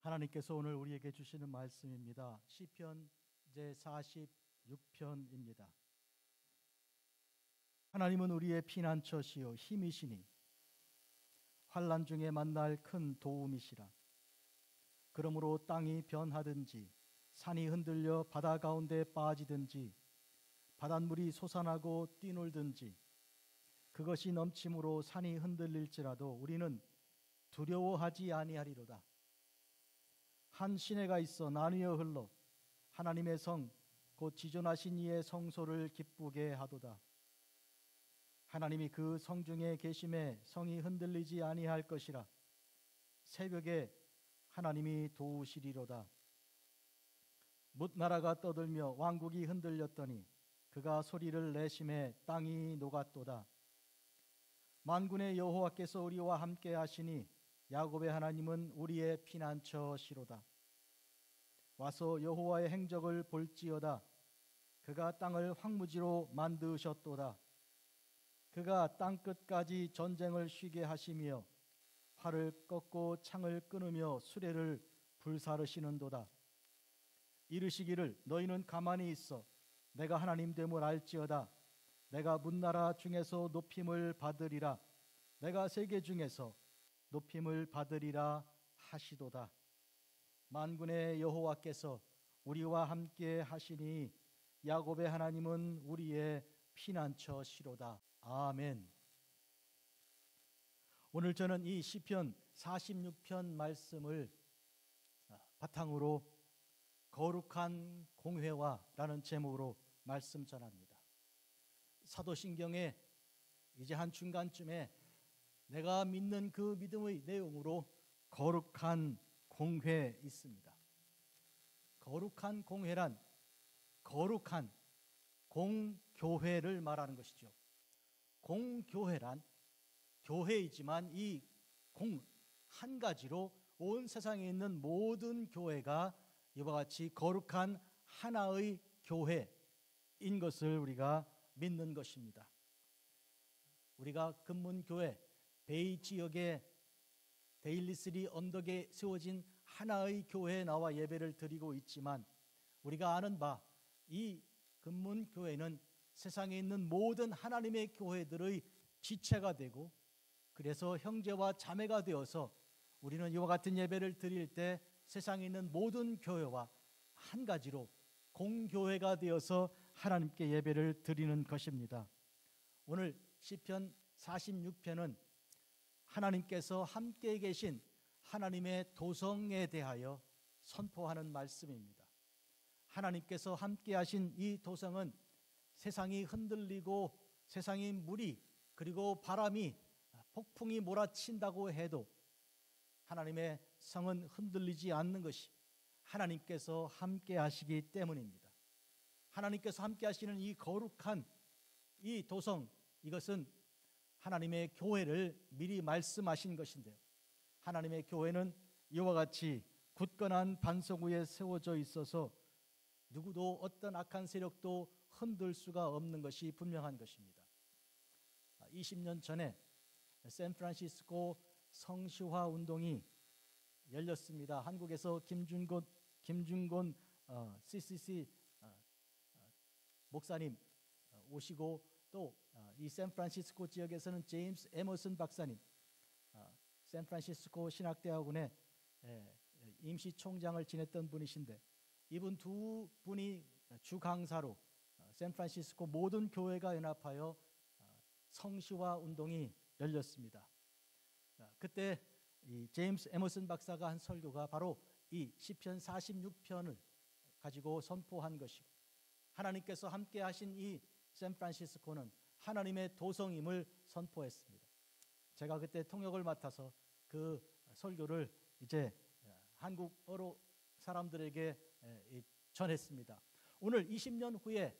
하나님께서 오늘 우리에게 주시는 말씀입니다. 시편 제46편입니다. 하나님은 우리의 피난처시요 힘이시니 환난 중에 만날 큰 도움이시라. 그러므로 땅이 변하든지 산이 흔들려 바다 가운데 빠지든지 바닷물이 솟아나고 뛰놀든지 그것이 넘침으로 산이 흔들릴지라도 우리는 두려워하지 아니하리로다. 한 시내가 있어 나뉘어 흘러 하나님의 성 곧 지존하신 이의 성소를 기쁘게 하도다. 하나님이 그 성 중에 계심에 성이 흔들리지 아니할 것이라. 새벽에 하나님이 도우시리로다. 뭇나라가 떠들며 왕국이 흔들렸더니 그가 소리를 내심에 땅이 녹았도다. 만군의 여호와께서 우리와 함께 하시니 야곱의 하나님은 우리의 피난처시로다. 와서 여호와의 행적을 볼지어다. 그가 땅을 황무지로 만드셨도다. 그가 땅 끝까지 전쟁을 쉬게 하시며 활을 꺾고 창을 끊으며 수레를 불사르시는도다. 이르시기를 너희는 가만히 있어 내가 하나님 됨을 알지어다. 내가 문나라 중에서 높임을 받으리라. 내가 세계 중에서 높임을 받으리라 하시도다. 만군의 여호와께서 우리와 함께 하시니 야곱의 하나님은 우리의 피난처시로다. 아멘. 오늘 저는 이 시편 46편 말씀을 바탕으로 거룩한 공회와라는 제목으로 말씀 전합니다. 사도신경에 이제 한 중간쯤에 내가 믿는 그 믿음의 내용으로 거룩한 공회 있습니다. 거룩한 공회란 거룩한 공교회를 말하는 것이죠. 공교회란 교회이지만 이 공 한 가지로 온 세상에 있는 모든 교회가 이와 같이 거룩한 하나의 교회인 것을 우리가 믿는 것입니다. 우리가 금문교회 베이 지역의 데일리스리 언덕에 세워진 하나의 교회에 나와 예배를 드리고 있지만 우리가 아는 바 이 금문교회는 세상에 있는 모든 하나님의 교회들의 지체가 되고 그래서 형제와 자매가 되어서 우리는 이와 같은 예배를 드릴 때 세상에 있는 모든 교회와 한 가지로 공교회가 되어서 하나님께 예배를 드리는 것입니다. 오늘 시편 46편은 하나님께서 함께 계신 하나님의 도성에 대하여 선포하는 말씀입니다. 하나님께서 함께 하신 이 도성은 세상이 흔들리고 세상의 물이 그리고 바람이 폭풍이 몰아친다고 해도 하나님의 성은 흔들리지 않는 것이 하나님께서 함께 하시기 때문입니다. 하나님께서 함께 하시는 이 거룩한 이 도성, 이것은 하나님의 교회를 미리 말씀하신 것인데요. 하나님의 교회는 이와 같이 굳건한 반석 위에 세워져 있어서 누구도 어떤 악한 세력도 흔들 수가 없는 것이 분명한 것입니다. 20년 전에 샌프란시스코 성시화 운동이 열렸습니다. 한국에서 김준곤 CCC 목사님 오시고 또 이 샌프란시스코 지역에서는 제임스 에머슨 박사님 샌프란시스코 신학대학원의 임시 총장을 지냈던 분이신데 이분 두 분이 주 강사로 샌프란시스코 모든 교회가 연합하여 성시화 운동이 열렸습니다. 그때 이 제임스 에머슨 박사가 한 설교가 바로 이 시편 46편을 가지고 선포한 것이고 하나님께서 함께 하신 이 샌프란시스코는 하나님의 도성임을 선포했습니다. 제가 그때 통역을 맡아서 그 설교를 이제 한국어로 사람들에게 전했습니다. 오늘 20년 후에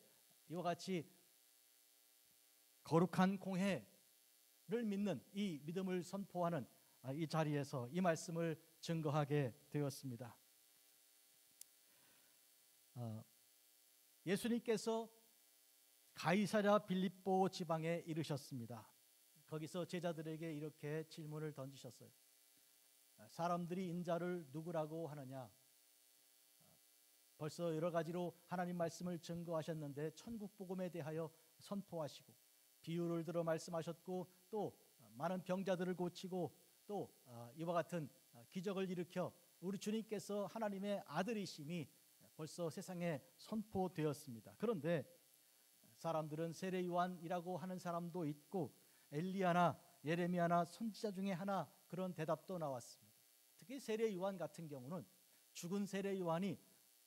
이와 같이 거룩한 공회를 믿는 이 믿음을 선포하는 이 자리에서 이 말씀을 증거하게 되었습니다. 예수님께서 가이사랴 빌립보 지방에 이르셨습니다. 거기서 제자들에게 이렇게 질문을 던지셨어요. 사람들이 인자를 누구라고 하느냐? 벌써 여러 가지로 하나님 말씀을 증거하셨는데 천국 복음에 대하여 선포하시고 비유를 들어 말씀하셨고 또 많은 병자들을 고치고 또 이와 같은 기적을 일으켜 우리 주님께서 하나님의 아들이심이 벌써 세상에 선포되었습니다. 그런데 사람들은 세례 요한이라고 하는 사람도 있고 엘리야나 예레미야나 선지자 중에 하나 그런 대답도 나왔습니다. 특히 세례 요한 같은 경우는 죽은 세례 요한이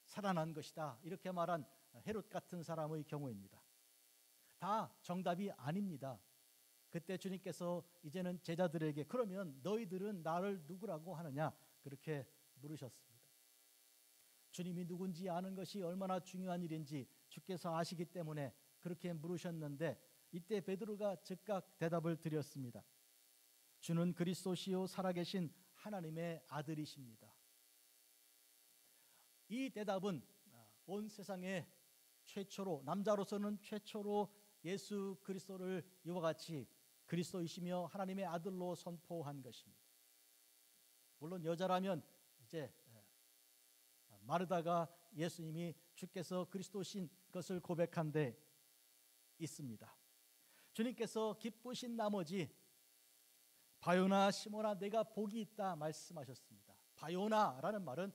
살아난 것이다 이렇게 말한 헤롯 같은 사람의 경우입니다. 다 정답이 아닙니다. 그때 주님께서 이제는 제자들에게 그러면 너희들은 나를 누구라고 하느냐 그렇게 물으셨습니다. 주님이 누군지 아는 것이 얼마나 중요한 일인지 주께서 아시기 때문에 그렇게 물으셨는데 이때 베드로가 즉각 대답을 드렸습니다. 주는 그리스도시요 살아계신 하나님의 아들이십니다. 이 대답은 온 세상에 최초로 남자로서는 최초로 예수 그리스도를 이와 같이 그리스도이시며 하나님의 아들로 선포한 것입니다. 물론 여자라면 이제 마르다가 예수님이 주께서 그리스도신 것을 고백한 데 있습니다. 주님께서 기쁘신 나머지 바요나 시몬아 내가 복이 있다 말씀하셨습니다. 바요나라는 말은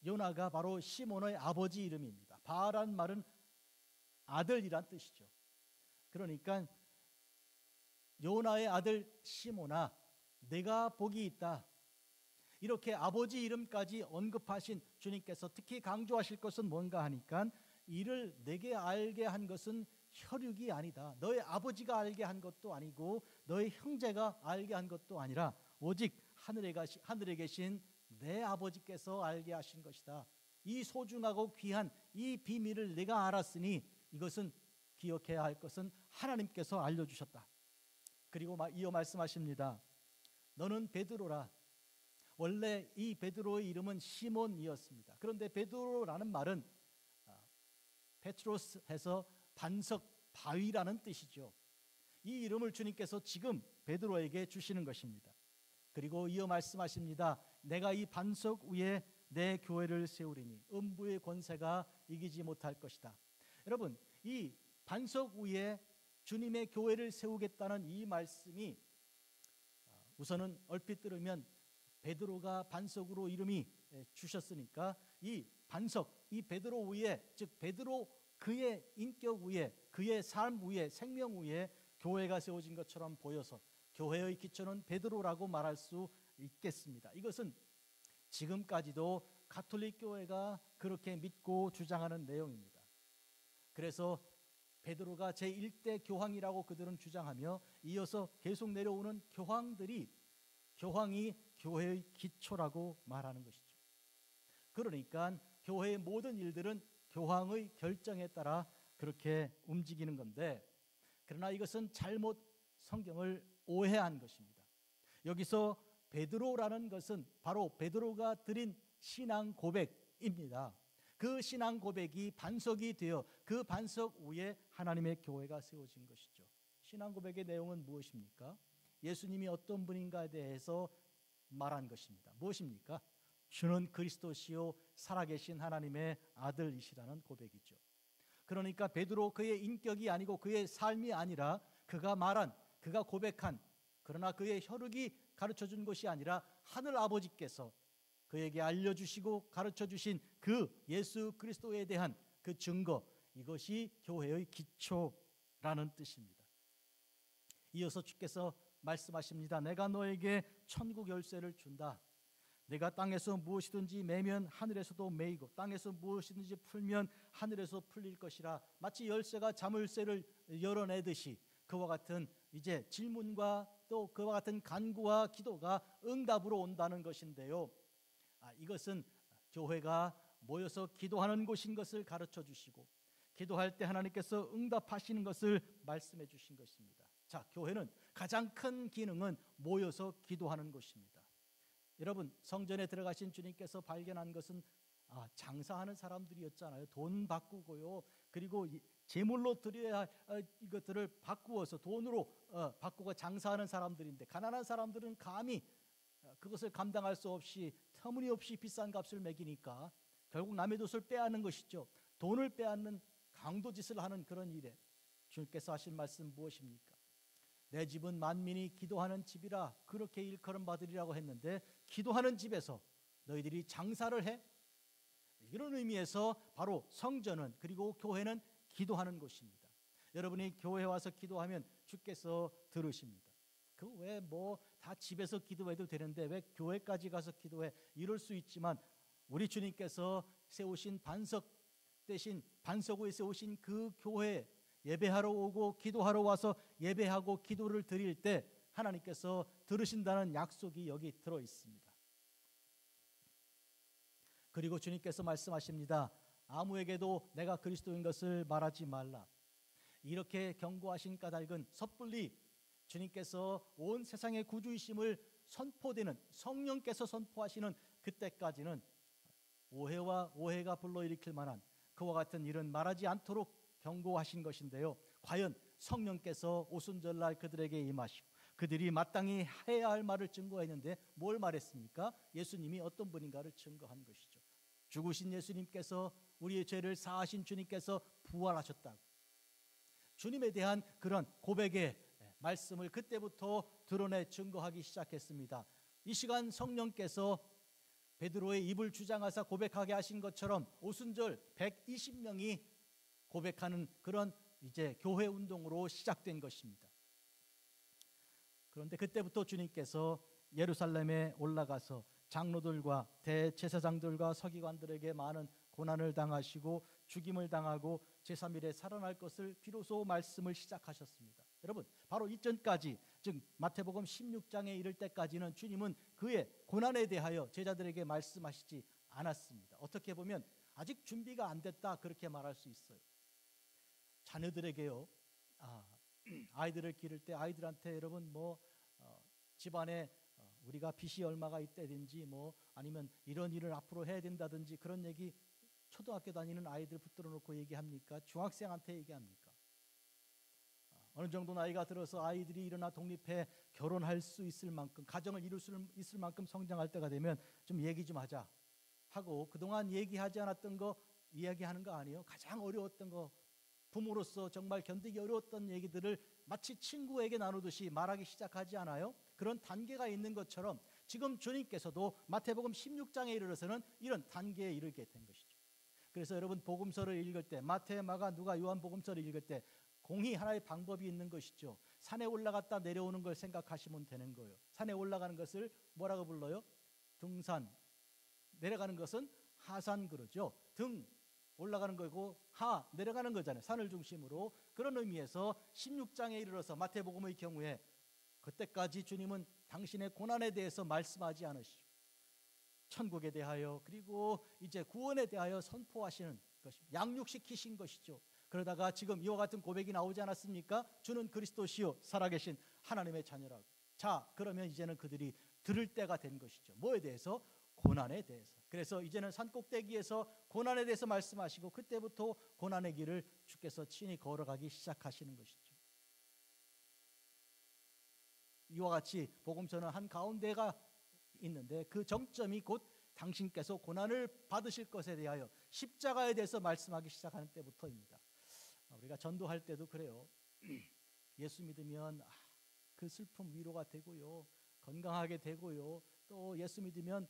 요나가 바로 시몬의 아버지 이름입니다. 바라는 말은 아들이란 뜻이죠. 그러니까 요나의 아들 시몬아 내가 복이 있다. 이렇게 아버지 이름까지 언급하신 주님께서 특히 강조하실 것은 뭔가 하니까 이를 내게 알게 한 것은 혈육이 아니다. 너의 아버지가 알게 한 것도 아니고 너의 형제가 알게 한 것도 아니라 오직 하늘에 계신 내 아버지께서 알게 하신 것이다. 이 소중하고 귀한 이 비밀을 내가 알았으니 이것은 기억해야 할 것은 하나님께서 알려주셨다. 그리고 이어 말씀하십니다. 너는 베드로라. 원래 이 베드로의 이름은 시몬이었습니다. 그런데 베드로라는 말은 페트로스 해서 반석 바위라는 뜻이죠. 이 이름을 주님께서 지금 베드로에게 주시는 것입니다. 그리고 이어 말씀하십니다. 내가 이 반석 위에 내 교회를 세우리니 음부의 권세가 이기지 못할 것이다. 여러분, 이 반석 위에 주님의 교회를 세우겠다는 이 말씀이 우선은 얼핏 들으면 베드로가 반석으로 이름이 주셨으니까 이 반석, 이 베드로 위에, 즉 베드로 그의 인격 위에, 그의 삶 위에, 생명 위에 교회가 세워진 것처럼 보여서 교회의 기초는 베드로라고 말할 수 있겠습니다. 이것은 지금까지도 가톨릭 교회가 그렇게 믿고 주장하는 내용입니다. 그래서 베드로가 제1대 교황이라고 그들은 주장하며 이어서 계속 내려오는 교황이 교회의 기초라고 말하는 것이죠. 그러니까 교회의 모든 일들은 교황의 결정에 따라 그렇게 움직이는 건데, 그러나 이것은 잘못 성경을 오해한 것입니다. 여기서 베드로라는 것은 바로 베드로가 드린 신앙 고백입니다. 그 신앙 고백이 반석이 되어 그 반석 위에 하나님의 교회가 세워진 것이죠. 신앙 고백의 내용은 무엇입니까? 예수님이 어떤 분인가에 대해서 말한 것입니다. 무엇입니까? 주는 그리스도시요 살아계신 하나님의 아들이시라는 고백이죠. 그러니까 베드로 그의 인격이 아니고 그의 삶이 아니라 그가 고백한, 그러나 그의 혈육이 가르쳐준 것이 아니라 하늘 아버지께서 그에게 알려주시고 가르쳐주신 그 예수 그리스도에 대한 그 증거, 이것이 교회의 기초라는 뜻입니다. 이어서 주께서 말씀하십니다. 내가 너에게 천국 열쇠를 준다. 내가 땅에서 무엇이든지 매면 하늘에서도 매이고 땅에서 무엇이든지 풀면 하늘에서 풀릴 것이라. 마치 열쇠가 자물쇠를 열어내듯이 그와 같은 이제 질문과 또 그와 같은 간구와 기도가 응답으로 온다는 것인데요. 이것은 교회가 모여서 기도하는 곳인 것을 가르쳐 주시고 기도할 때 하나님께서 응답하시는 것을 말씀해 주신 것입니다. 자, 교회는 가장 큰 기능은 모여서 기도하는 것입니다. 여러분, 성전에 들어가신 주님께서 발견한 것은 장사하는 사람들이었잖아요. 돈 바꾸고요. 그리고 제물로 드려야 할 이것들을 바꾸어서 돈으로 바꾸고 장사하는 사람들인데, 가난한 사람들은 감히 그것을 감당할 수 없이 터무니없이 비싼 값을 매기니까 결국 남의 돛을 빼앗는 것이죠. 돈을 빼앗는 강도짓을 하는 그런 일에 주님께서 하신 말씀 무엇입니까? 내 집은 만민이 기도하는 집이라 그렇게 일컬음 받으리라고 했는데 기도하는 집에서 너희들이 장사를 해? 이런 의미에서 바로 성전은 그리고 교회는 기도하는 곳입니다. 여러분이 교회에 와서 기도하면 주께서 들으십니다. 그 왜 뭐 다 집에서 기도해도 되는데 왜 교회까지 가서 기도해? 이럴 수 있지만 우리 주님께서 세우신 반석 대신 반석 위에 세우신 그 교회 예배하러 오고 기도하러 와서 예배하고 기도를 드릴 때 하나님께서 들으신다는 약속이 여기 들어 있습니다. 그리고 주님께서 말씀하십니다. 아무에게도 내가 그리스도인 것을 말하지 말라. 이렇게 경고하신 까닭은 섣불리 주님께서 온 세상의 구주이심을 선포되는 성령께서 선포하시는 그때까지는 오해가 불러일으킬 만한 그와 같은 일은 말하지 않도록 경고하신 것인데요. 과연 성령께서 오순절날 그들에게 임하시고 그들이 마땅히 해야 할 말을 증거했는데 뭘 말했습니까? 예수님이 어떤 분인가를 증거한 것이죠. 죽으신 예수님께서 우리의 죄를 사하신 주님께서 부활하셨다고 주님에 대한 그런 고백의 말씀을 그때부터 드러내 증거하기 시작했습니다. 이 시간 성령께서 베드로의 입을 주장하사 고백하게 하신 것처럼 오순절 120명이 고백하는 그런 이제 교회 운동으로 시작된 것입니다. 그런데 그때부터 주님께서 예루살렘에 올라가서 장로들과 대제사장들과 서기관들에게 많은 고난을 당하시고 죽임을 당하고 제3일에 살아날 것을 비로소 말씀을 시작하셨습니다. 여러분 바로 이전까지 즉 마태복음 16장에 이를 때까지는 주님은 그의 고난에 대하여 제자들에게 말씀하시지 않았습니다. 어떻게 보면 아직 준비가 안 됐다 그렇게 말할 수 있어요. 자녀들에게요 아이들을 기를 때 아이들한테 여러분 집안에 우리가 빚이 얼마가 있다든지 아니면 이런 일을 앞으로 해야 된다든지 그런 얘기 초등학교 다니는 아이들 붙들어 놓고 얘기합니까? 중학생한테 얘기합니까? 어느 정도 나이가 들어서 아이들이 일어나 독립해 결혼할 수 있을 만큼 가정을 이룰 수 있을 만큼 성장할 때가 되면 좀 얘기 좀 하자 하고 그동안 얘기하지 않았던 거 이야기하는 거 아니에요? 가장 어려웠던 거 부모로서 정말 견디기 어려웠던 얘기들을 마치 친구에게 나누듯이 말하기 시작하지 않아요? 그런 단계가 있는 것처럼 지금 주님께서도 마태복음 16장에 이르러서는 이런 단계에 이르게 된 것이죠. 그래서 여러분 복음서를 읽을 때 마태, 마가, 누가, 요한 복음서를 읽을 때 공히 하나의 방법이 있는 것이죠. 산에 올라갔다 내려오는 걸 생각하시면 되는 거예요. 산에 올라가는 것을 뭐라고 불러요? 등산. 내려가는 것은 하산 그러죠. 등 올라가는 거고 하 내려가는 거잖아요. 산을 중심으로. 그런 의미에서 16장에 이르러서 마태복음의 경우에 그때까지 주님은 당신의 고난에 대해서 말씀하지 않으시고 천국에 대하여 그리고 이제 구원에 대하여 선포하시는 것입니다. 양육시키신 것이죠. 그러다가 지금 이와 같은 고백이 나오지 않았습니까? 주는 그리스도시요 살아계신 하나님의 자녀라고. 자 그러면 이제는 그들이 들을 때가 된 것이죠. 뭐에 대해서? 고난에 대해서. 그래서 이제는 산꼭대기에서 고난에 대해서 말씀하시고 그때부터 고난의 길을 주께서 친히 걸어가기 시작하시는 것이죠. 이와 같이 복음서는 한 가운데가 있는데 그 정점이 곧 당신께서 고난을 받으실 것에 대하여 십자가에 대해서 말씀하기 시작하는 때부터입니다. 우리가 전도할 때도 그래요. 예수 믿으면 그 슬픔 위로가 되고요. 건강하게 되고요. 또 예수 믿으면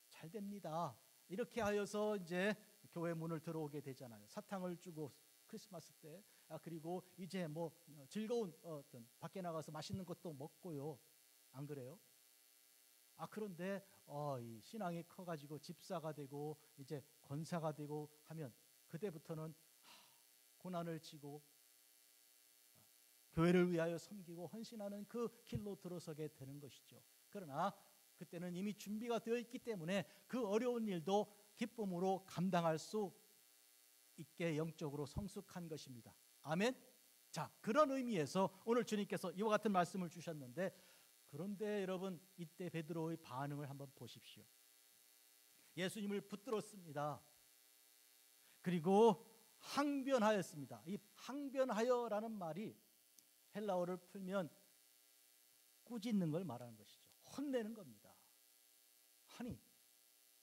잘 됩니다. 이렇게 하여서 이제 교회 문을 들어오게 되잖아요. 사탕을 주고 크리스마스 때 그리고 이제 즐거운 어떤 밖에 나가서 맛있는 것도 먹고요. 안 그래요? 그런데 이 신앙이 커가지고 집사가 되고 이제 권사가 되고 하면 그때부터는 고난을 지고 교회를 위하여 섬기고 헌신하는 그 길로 들어서게 되는 것이죠. 그러나 그때는 이미 준비가 되어 있기 때문에 그 어려운 일도 기쁨으로 감당할 수 있게 영적으로 성숙한 것입니다. 아멘. 자, 그런 의미에서 오늘 주님께서 이와 같은 말씀을 주셨는데 그런데 여러분 이때 베드로의 반응을 한번 보십시오. 예수님을 붙들었습니다. 그리고 항변하였습니다. 이 항변하여라는 말이 헬라어를 풀면 꾸짖는 걸 말하는 것이죠. 혼내는 겁니다.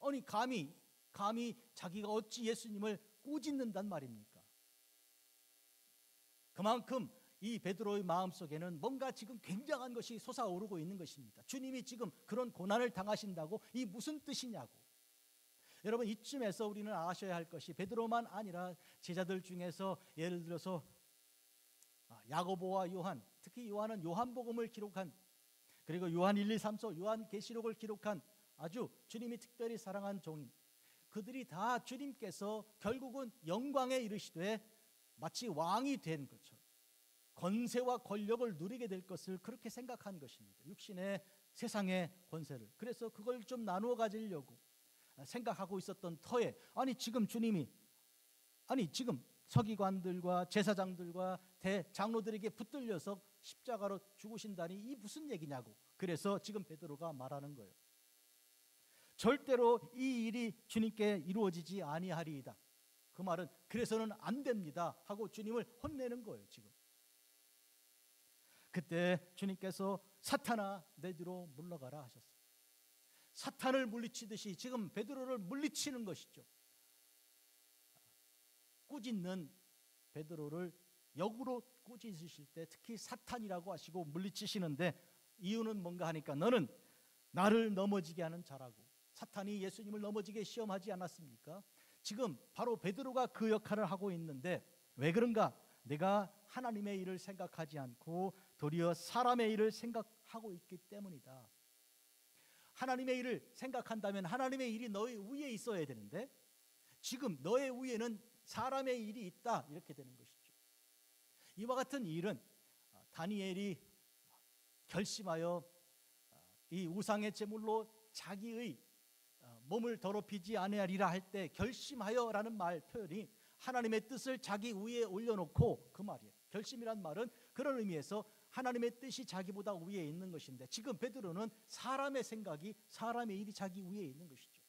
아니 감히 자기가 어찌 예수님을 꾸짖는단 말입니까? 그만큼 이 베드로의 마음속에는 뭔가 지금 굉장한 것이 솟아오르고 있는 것입니다. 주님이 지금 그런 고난을 당하신다고 이 무슨 뜻이냐고. 여러분, 이쯤에서 우리는 아셔야 할 것이 베드로만 아니라 제자들 중에서 예를 들어서 야고보와 요한, 특히 요한은 요한복음을 기록한, 그리고 요한 1, 2, 3서 요한계시록을 기록한 아주 주님이 특별히 사랑한 종인, 그들이 다 주님께서 결국은 영광에 이르시되 마치 왕이 된 것처럼 권세와 권력을 누리게 될 것을 그렇게 생각한 것입니다. 육신의 세상의 권세를. 그래서 그걸 좀 나누어 가지려고 생각하고 있었던 터에 지금 주님이 지금 서기관들과 제사장들과 대장로들에게 붙들려서 십자가로 죽으신다니 이 무슨 얘기냐고. 그래서 지금 베드로가 말하는 거예요. 절대로 이 일이 주님께 이루어지지 아니하리이다. 그 말은 그래서는 안 됩니다 하고 주님을 혼내는 거예요. 지금 그때 주님께서 사탄아 내 뒤로 물러가라 하셨어요. 사탄을 물리치듯이 지금 베드로를 물리치는 것이죠. 꾸짖는 베드로를 역으로 꾸짖으실 때 특히 사탄이라고 하시고 물리치시는데 이유는 뭔가 하니까 너는 나를 넘어지게 하는 자라고. 사탄이 예수님을 넘어지게 시험하지 않았습니까? 지금 바로 베드로가 그 역할을 하고 있는데 왜 그런가? 내가 하나님의 일을 생각하지 않고 도리어 사람의 일을 생각하고 있기 때문이다. 하나님의 일을 생각한다면 하나님의 일이 너의 위에 있어야 되는데 지금 너의 위에는 사람의 일이 있다, 이렇게 되는 것이죠. 이와 같은 일은 다니엘이 결심하여 이 우상의 제물로 자기의 몸을 더럽히지 아니하리라 할 때 결심하여라는 말 표현이 하나님의 뜻을 자기 위에 올려놓고 그 말이에요. 결심이란 말은 그런 의미에서 하나님의 뜻이 자기보다 위에 있는 것인데 지금 베드로는 사람의 생각이, 사람의 일이 자기 위에 있는 것이죠.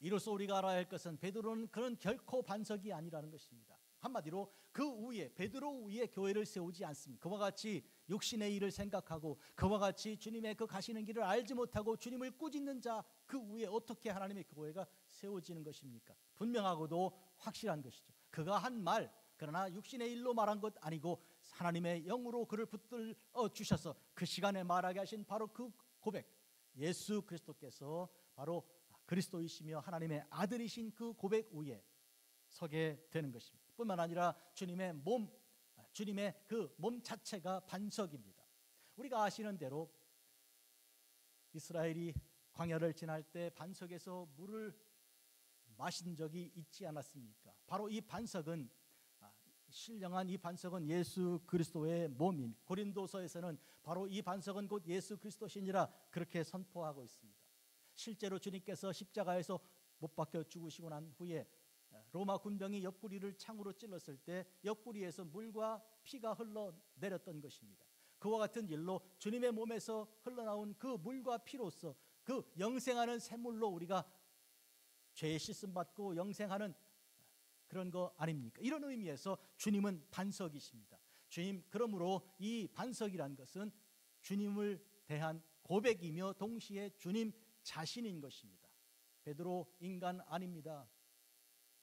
이로써 우리가 알아야 할 것은 베드로는 그런 결코 반석이 아니라는 것입니다. 한마디로 그 위에, 베드로 위에 교회를 세우지 않습니다. 그와 같이 육신의 일을 생각하고 그와 같이 주님의 그 가시는 길을 알지 못하고 주님을 꾸짖는 자 그 위에 어떻게 하나님의 교회가 세워지는 것입니까? 분명하고도 확실한 것이죠. 그가 한 말, 그러나 육신의 일로 말한 것 아니고 하나님의 영으로 그를 붙들어 주셔서 그 시간에 말하게 하신 바로 그 고백, 예수 그리스도께서 바로 그리스도이시며 하나님의 아들이신 그 고백 위에 서게 되는 것입니다. 뿐만 아니라 주님의 그 몸 자체가 반석입니다. 우리가 아시는 대로 이스라엘이 광야를 지날 때 반석에서 물을 마신 적이 있지 않았습니까? 바로 이 반석은 신령한 이 반석은 예수 그리스도의 몸입니다. 고린도서에서는 바로 이 반석은 곧 예수 그리스도시니라 그렇게 선포하고 있습니다. 실제로 주님께서 십자가에서 못 박혀 죽으시고 난 후에 로마 군병이 옆구리를 창으로 찔렀을 때 옆구리에서 물과 피가 흘러내렸던 것입니다. 그와 같은 일로 주님의 몸에서 흘러나온 그 물과 피로서 그 영생하는 샘물로 우리가 죄에 씻음 받고 영생하는 그런 거 아닙니까? 이런 의미에서 주님은 반석이십니다. 주님, 그러므로 이 반석이란 것은 주님을 대한 고백이며 동시에 주님 자신인 것입니다. 베드로 인간 아닙니다.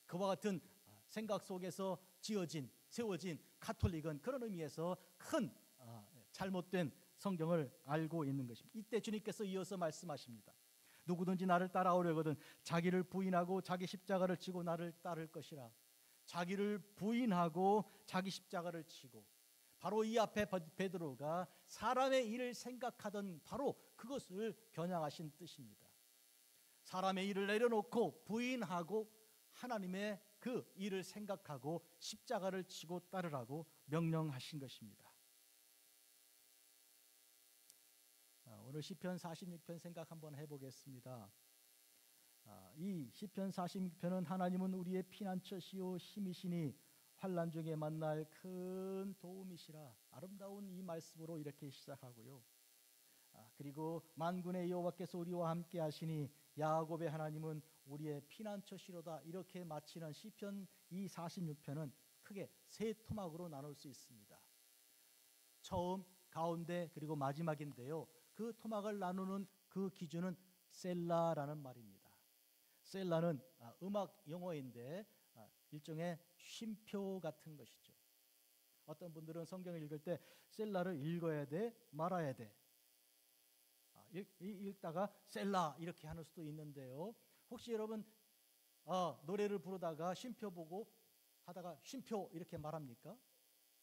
그와 같은 생각 속에서 세워진 가톨릭은 그런 의미에서 큰 잘못된 성경을 알고 있는 것입니다. 이때 주님께서 이어서 말씀하십니다. 누구든지 나를 따라오려거든 자기를 부인하고 자기 십자가를 지고 나를 따를 것이라. 자기를 부인하고 자기 십자가를 지고, 바로 이 앞에 베드로가 사람의 일을 생각하던 바로 그것을 겨냥하신 뜻입니다. 사람의 일을 내려놓고 부인하고 하나님의 그 일을 생각하고 십자가를 지고 따르라고 명령하신 것입니다. 오늘 시편 46편 생각 한번 해보겠습니다. 이 시편 46편은 하나님은 우리의 피난처시요 힘이시니 환난 중에 만날 큰 도움이시라, 아름다운 이 말씀으로 이렇게 시작하고요. 그리고 만군의 여호와께서 우리와 함께 하시니 야곱의 하나님은 우리의 피난처시로다, 이렇게 마치는 시편 이 46편은 크게 세 토막으로 나눌 수 있습니다. 처음, 가운데, 그리고 마지막인데요. 그 토막을 나누는 그 기준은 셀라라는 말입니다. 셀라는 음악 용어인데 일종의 쉼표 같은 것이죠. 어떤 분들은 성경을 읽을 때 셀라를 읽어야 돼, 말아야 돼. 읽다가 셀라 이렇게 하는 수도 있는데요. 혹시 여러분 노래를 부르다가 쉼표 보고 하다가 쉼표 이렇게 말합니까?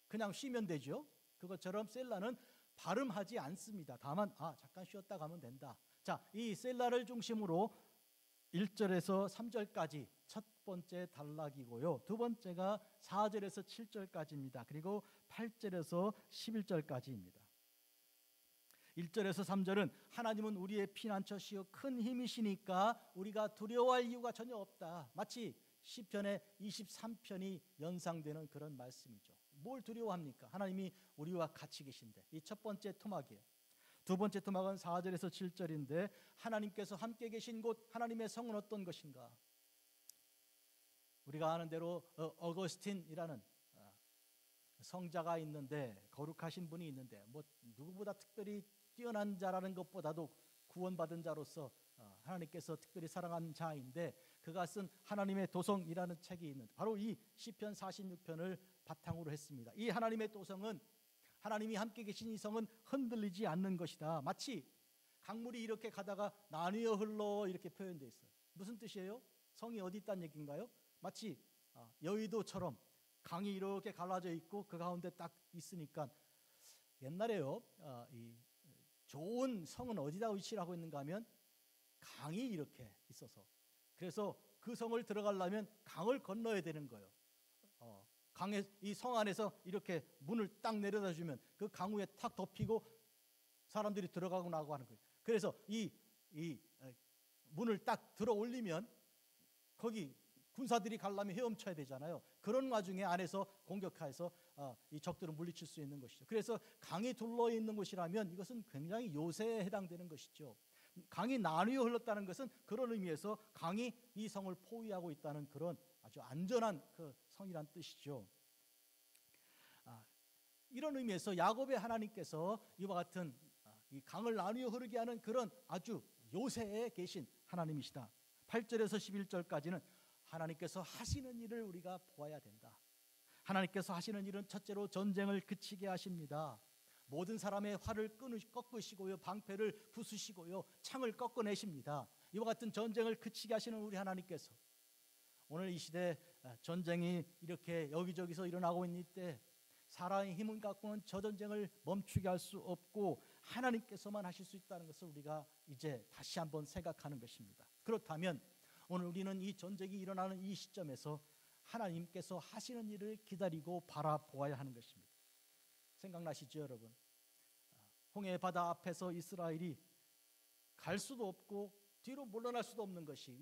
그냥 쉬면 되죠. 그것처럼 셀라는 발음하지 않습니다. 다만 잠깐 쉬었다 가면 된다. 자, 이 셀라를 중심으로 1절에서 3절까지 첫 번째 단락이고요. 두 번째가 4절에서 7절까지입니다. 그리고 8절에서 11절까지입니다. 1절에서 3절은 하나님은 우리의 피난처시요 큰 힘이시니까 우리가 두려워할 이유가 전혀 없다. 마치 시편의 23편이 연상되는 그런 말씀이죠. 뭘 두려워합니까? 하나님이 우리와 같이 계신데. 이 첫 번째 토막이에요. 두 번째 토막은 4절에서 7절인데 하나님께서 함께 계신 곳 하나님의 성은 어떤 것인가? 우리가 아는 대로 어거스틴이라는 성자가 있는데, 거룩하신 분이 있는데, 뭐 누구보다 특별히 뛰어난 자라는 것보다도 구원받은 자로서 하나님께서 특별히 사랑한 자인데, 그가 쓴 하나님의 도성이라는 책이 있는데 바로 이 시편 46편을 바탕으로 했습니다. 이 하나님의 도성은, 하나님이 함께 계신 이 성은 흔들리지 않는 것이다. 마치 강물이 이렇게 가다가 나뉘어 흘러 이렇게 표현되어 있어요. 무슨 뜻이에요? 성이 어디 있다는 얘기인가요? 마치 여의도처럼 강이 이렇게 갈라져 있고 그 가운데 딱 있으니까, 옛날에요, 이 좋은 성은 어디다 위치를 하고 있는가 하면 강이 이렇게 있어서, 그래서 그 성을 들어가려면 강을 건너야 되는 거예요. 강에, 이 성 안에서 이렇게 문을 딱 내려다 주면 그 강 위에 탁 덮이고 사람들이 들어가고 나고 하는 거예요. 그래서 이 문을 딱 들어 올리면 거기 군사들이 가려면 헤엄쳐야 되잖아요. 그런 와중에 안에서 공격해서 이 적들을 물리칠 수 있는 것이죠. 그래서 강이 둘러 있는 곳이라면 이것은 굉장히 요새에 해당되는 것이죠. 강이 나뉘어 흘렀다는 것은 그런 의미에서 강이 이 성을 포위하고 있다는 그런 아주 안전한 그 성이란 뜻이죠. 이런 의미에서 야곱의 하나님께서 이와 같은 이 강을 나뉘어 흐르게 하는 그런 아주 요새에 계신 하나님이시다. 8절에서 11절까지는 하나님께서 하시는 일을 우리가 보아야 된다. 하나님께서 하시는 일은 첫째로 전쟁을 그치게 하십니다. 모든 사람의 활을 꺾으시고요, 방패를 부수시고요, 창을 꺾어내십니다. 이와 같은 전쟁을 그치게 하시는 우리 하나님께서 오늘 이 시대 전쟁이 이렇게 여기저기서 일어나고 있는 때 사람의 힘을 갖고는 저 전쟁을 멈추게 할 수 없고 하나님께서만 하실 수 있다는 것을 우리가 이제 다시 한번 생각하는 것입니다. 그렇다면 오늘 우리는 이 전쟁이 일어나는 이 시점에서 하나님께서 하시는 일을 기다리고 바라보아야 하는 것입니다. 생각나시죠, 여러분? 홍해 바다 앞에서 이스라엘이 갈 수도 없고 뒤로 물러날 수도 없는 것이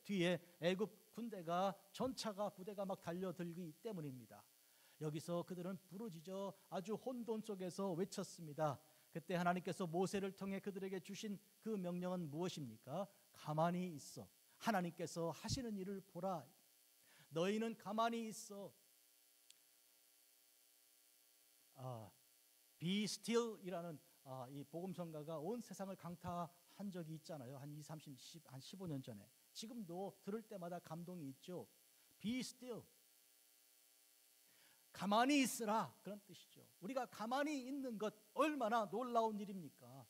뒤에 애굽 군대가, 전차가, 부대가 막 달려들기 때문입니다. 여기서 그들은 부르짖어 아주 혼돈 속에서 외쳤습니다. 그때 하나님께서 모세를 통해 그들에게 주신 그 명령은 무엇입니까? 가만히 있어, 하나님께서 하시는 일을 보라. 너희는 가만히 있어. Be still이라는 이 복음성가가 온 세상을 강타한 적이 있잖아요. 한 15년 전에. 지금도 들을 때마다 감동이 있죠. Be still. 가만히 있으라, 그런 뜻이죠. 우리가 가만히 있는 것 얼마나 놀라운 일입니까?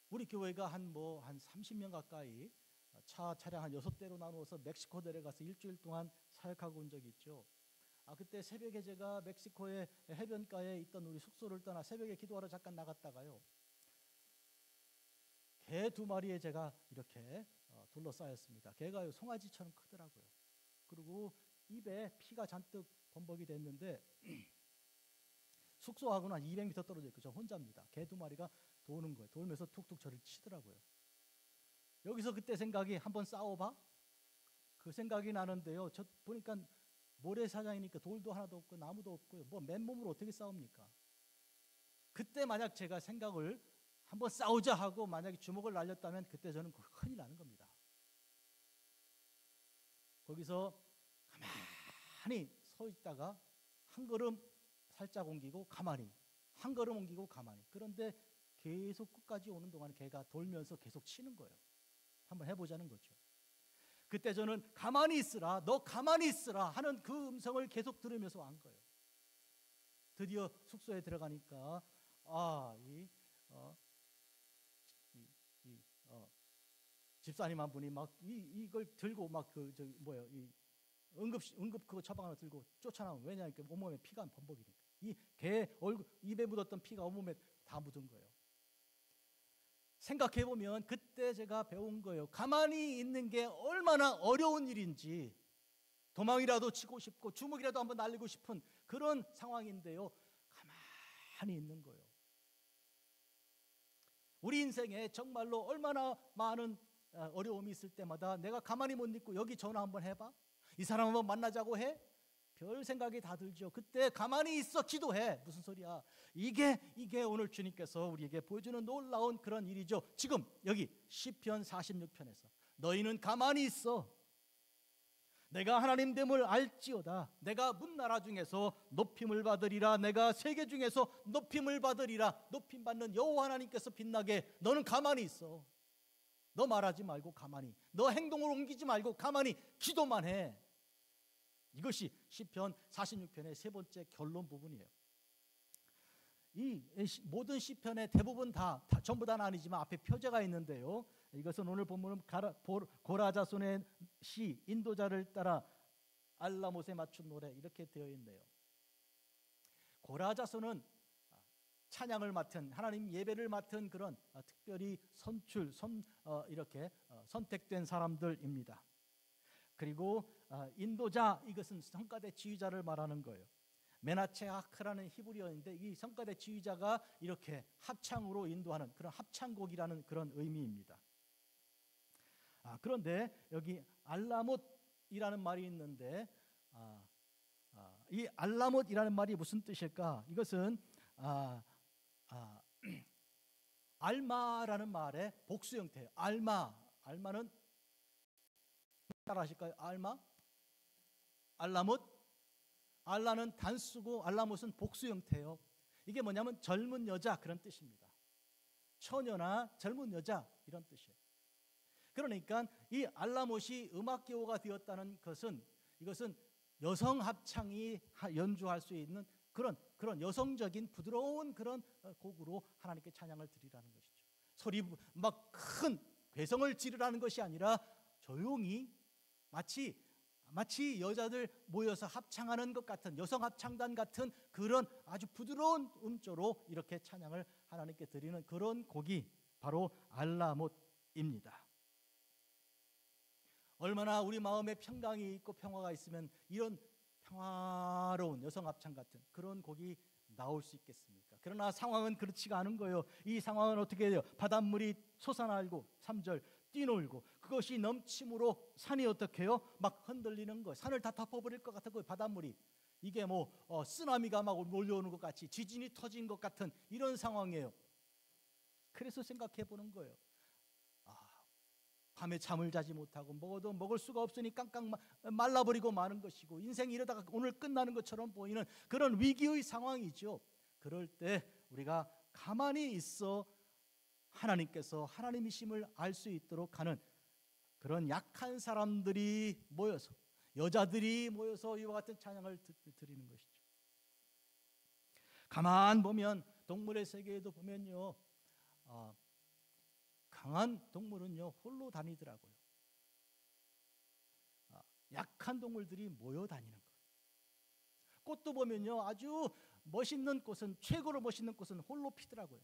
우리 교회가 한 30명 가까이 차량 한 6대로 나누어서 멕시코 내려가서 일주일 동안 사역하고 온 적이 있죠. 그때 새벽에 제가 멕시코의 해변가에 있던 우리 숙소를 떠나 새벽에 기도하러 잠깐 나갔다가요, 개 2마리에 제가 이렇게 둘러싸였습니다. 개가 송아지처럼 크더라고요. 그리고 입에 피가 잔뜩 범벅이 됐는데 숙소하고는 한 200m 떨어져 있고 저 혼자입니다. 개 2마리가 도는 거예요. 돌면서 툭툭 저를 치더라고요. 여기서 그때 생각이, 한번 싸워봐? 그 생각이 나는데요. 저 보니까 모래사장이니까 돌도 하나도 없고 나무도 없고요. 뭐 맨몸으로 어떻게 싸웁니까? 그때 만약 제가 생각을 한번 싸우자 하고 만약에 주먹을 날렸다면 그때 저는 큰일 나는 겁니다. 거기서 가만히 서 있다가 한 걸음 살짝 옮기고 가만히, 한 걸음 옮기고 가만히. 그런데 계속 끝까지 오는 동안 개가 돌면서 계속 치는 거예요. 한번 해보자는 거죠. 그때 저는 가만히 있으라, 너 가만히 있으라 하는 그 음성을 계속 들으면서 간 거예요. 드디어 숙소에 들어가니까 집사님 한 분이 막 이걸 들고 막 응급 그거 처방 하나 들고 쫓아나오면, 왜냐하니까 온몸에 피가 범벅이니까. 이 개 얼굴 입에 묻었던 피가 온몸에 다 묻은 거예요. 생각해 보면 그때 제가 배운 거예요. 가만히 있는 게 얼마나 어려운 일인지. 도망이라도 치고 싶고 주먹이라도 한번 날리고 싶은 그런 상황인데요, 가만히 있는 거예요. 우리 인생에 정말로 얼마나 많은 어려움이 있을 때마다 내가 가만히 못 있고 여기 전화 한번 해봐, 이 사람 한번 만나자고 해, 별 생각이 다 들죠. 그때 가만히 있어 기도해. 무슨 소리야. 이게 오늘 주님께서 우리에게 보여주는 놀라운 그런 일이죠. 지금 여기 시편 46편에서 너희는 가만히 있어, 내가 하나님됨을 알지어다. 내가 문나라 중에서 높임을 받으리라. 내가 세계 중에서 높임을 받으리라. 높임 받는 여호와 하나님께서 빛나게 너는 가만히 있어. 너 말하지 말고 가만히, 너 행동을 옮기지 말고 가만히 기도만 해. 이것이 시편 46편의 세 번째 결론 부분이에요. 이 모든 시편의 대부분 전부 다는 아니지만 앞에 표제가 있는데요, 이것은 오늘 본문은 고라자손의 시 인도자를 따라 알라못에 맞춘 노래 이렇게 되어 있네요. 고라자손은 찬양을 맡은, 하나님 예배를 맡은 그런 특별히 이렇게 선택된 사람들입니다. 그리고 인도자, 이것은 성가대 지휘자를 말하는 거예요. 메나체하크라는 히브리어인데 이 성가대 지휘자가 이렇게 합창으로 인도하는 그런 합창곡이라는 그런 의미입니다. 그런데 여기 알라못이라는 말이 있는데 이 알라못이라는 말이 무슨 뜻일까? 이것은 알마라는 말의 복수 형태예요. 알마는 따라 하실까요? 알라못? 알라는 단수고 알라못은 복수 형태예요. 이게 뭐냐면 젊은 여자 그런 뜻입니다. 처녀나 젊은 여자 이런 뜻이에요. 그러니까 이 알라못이 음악기호가 되었다는 것은, 이것은 여성 합창이 연주할 수 있는 그런 여성적인 부드러운 그런 곡으로 하나님께 찬양을 드리라는 것이죠. 소리 막 큰 괴성을 지르라는 것이 아니라 조용히 마치 여자들 모여서 합창하는 것 같은, 여성 합창단 같은 그런 아주 부드러운 음조로 이렇게 찬양을 하나님께 드리는 그런 곡이 바로 알라못입니다. 얼마나 우리 마음에 평강이 있고 평화가 있으면 이런 평화로운 여성 합창 같은 그런 곡이 나올 수 있겠습니까? 그러나 상황은 그렇지가 않은 거예요. 이 상황은 어떻게 돼요? 바닷물이 솟아나고 3절 뛰놀고 그것이 넘침으로 산이 어떻게 해요? 막 흔들리는 거예요. 산을 다 덮어버릴 것 같은 거예요. 바닷물이. 이게 쓰나미가 막 몰려오는 것 같이, 지진이 터진 것 같은 이런 상황이에요. 그래서 생각해 보는 거예요. 밤에 잠을 자지 못하고 먹어도 먹을 수가 없으니 깡깡 말라버리고 마는 것이고, 인생이 이러다가 오늘 끝나는 것처럼 보이는 그런 위기의 상황이죠. 그럴 때 우리가 가만히 있어 하나님께서 하나님이심을 알 수 있도록 하는 그런 약한 사람들이 모여서, 여자들이 모여서 이와 같은 찬양을 드리는 것이죠. 가만 보면 동물의 세계에도 보면요, 강한 동물은요 홀로 다니더라고요. 약한 동물들이 모여 다니는 거예요. 꽃도 보면요 아주 멋있는 꽃은, 최고로 멋있는 꽃은 홀로 피더라고요.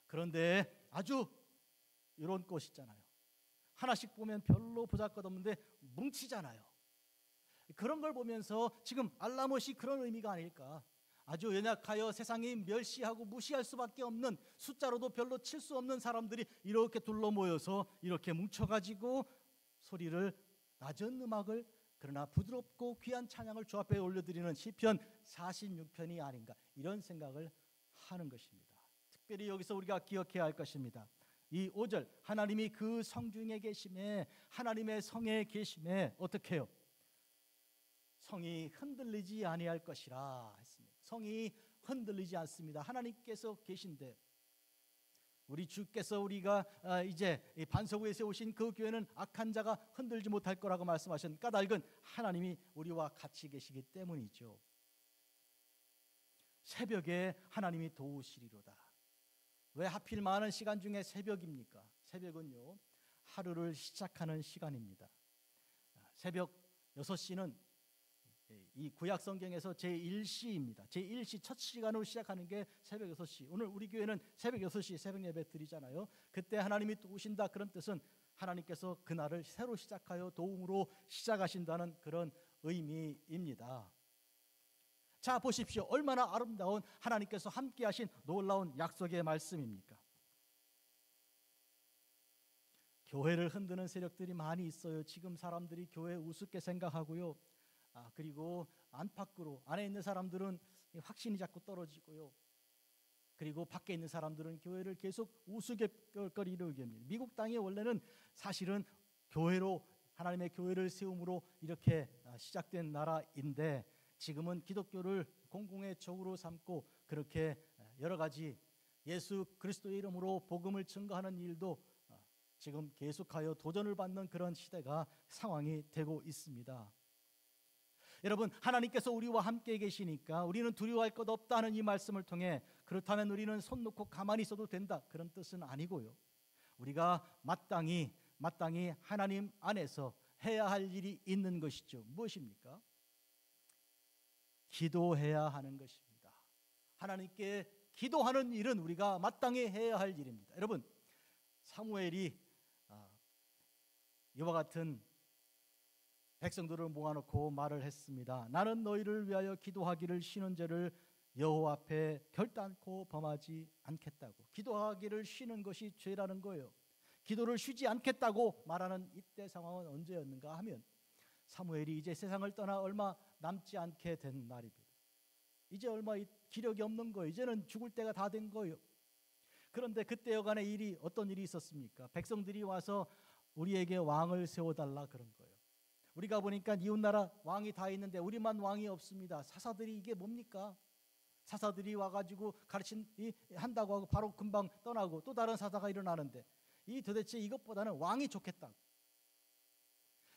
그런데 아주 이런 꽃 있잖아요, 하나씩 보면 별로 보잘것없는데 뭉치잖아요. 그런 걸 보면서 지금 알라못이 그런 의미가 아닐까. 아주 연약하여 세상이 멸시하고 무시할 수밖에 없는, 숫자로도 별로 칠 수 없는 사람들이 이렇게 둘러 모여서 이렇게 뭉쳐가지고 소리를, 낮은 음악을, 그러나 부드럽고 귀한 찬양을 주 앞에 올려드리는 시편 46편이 아닌가, 이런 생각을 하는 것입니다. 특별히 여기서 우리가 기억해야 할 것입니다. 이 5절, 하나님이 그 성중에 계심에, 하나님의 성에 계심에 어떻게 해요? 성이 흔들리지 아니할 것이라 했습니다. 성이 흔들리지 않습니다. 하나님께서 계신데 우리 주께서 우리가 이제 반석 위에 세우신 그 교회는 악한 자가 흔들지 못할 거라고 말씀하신 까닭은 하나님이 우리와 같이 계시기 때문이죠. 새벽에 하나님이 도우시리로다. 왜 하필 많은 시간 중에 새벽입니까? 새벽은요, 하루를 시작하는 시간입니다. 새벽 6시는 이 구약 성경에서 제1시입니다. 제1시 첫 시간으로 시작하는 게 새벽 6시. 오늘 우리 교회는 새벽 6시 새벽 예배 드리잖아요. 그때 하나님이 도우신다, 그런 뜻은 하나님께서 그날을 새로 시작하여 도움으로 시작하신다는 그런 의미입니다. 자, 보십시오. 얼마나 아름다운 하나님께서 함께 하신 놀라운 약속의 말씀입니까? 교회를 흔드는 세력들이 많이 있어요. 지금 사람들이 교회 우습게 생각하고요. 그리고 안팎으로 안에 있는 사람들은 확신이 자꾸 떨어지고요. 그리고 밖에 있는 사람들은 교회를 계속 우스갯거리로 여깁니다. 미국 땅이 원래는 사실은 교회로, 하나님의 교회를 세움으로 이렇게 시작된 나라인데 지금은 기독교를 공공의 적으로 삼고 그렇게 여러 가지 예수 그리스도의 이름으로 복음을 증거하는 일도 지금 계속하여 도전을 받는 그런 시대가 상황이 되고 있습니다. 여러분, 하나님께서 우리와 함께 계시니까 우리는 두려워할 것 없다는 이 말씀을 통해 그렇다면 우리는 손 놓고 가만히 있어도 된다, 그런 뜻은 아니고요. 우리가 마땅히 하나님 안에서 해야 할 일이 있는 것이죠. 무엇입니까? 기도해야 하는 것입니다. 하나님께 기도하는 일은 우리가 마땅히 해야 할 일입니다. 여러분, 사무엘이 이와 같은 백성들을 모아놓고 말을 했습니다. 나는 너희를 위하여 기도하기를 쉬는 죄를 여호와 앞에 결단코 범하지 않겠다고. 기도하기를 쉬는 것이 죄라는 거예요. 기도를 쉬지 않겠다고 말하는 이때 상황은 언제였는가 하면 사무엘이 이제 세상을 떠나 얼마 남지 않게 된 날입니다. 이제 얼마 기력이 없는 거예요. 이제는 죽을 때가 다 된 거예요. 그런데 그때 여간에 어떤 일이 있었습니까? 백성들이 와서 우리에게 왕을 세워달라 그런 거예요. 우리가 보니까 이웃나라 왕이 다 있는데 우리만 왕이 없습니다. 사사들이 이게 뭡니까? 사사들이 와가지고 한다고 하고 바로 금방 떠나고 또 다른 사사가 일어나는데 이 도대체 이것보다는 왕이 좋겠다.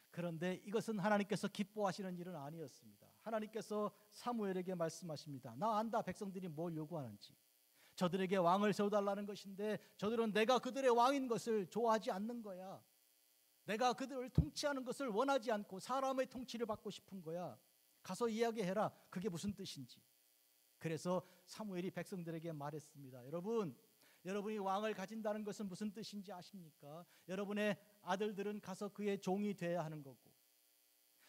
그런데 이것은 하나님께서 기뻐하시는 일은 아니었습니다. 하나님께서 사무엘에게 말씀하십니다. 나 안다, 백성들이 뭘 요구하는지. 저들에게 왕을 세워달라는 것인데 저들은 내가 그들의 왕인 것을 좋아하지 않는 거야. 내가 그들을 통치하는 것을 원하지 않고 사람의 통치를 받고 싶은 거야. 가서 이야기해라. 그게 무슨 뜻인지. 그래서 사무엘이 백성들에게 말했습니다. 여러분이 왕을 가진다는 것은 무슨 뜻인지 아십니까? 여러분의 아들들은 가서 그의 종이 되어야 하는 거고,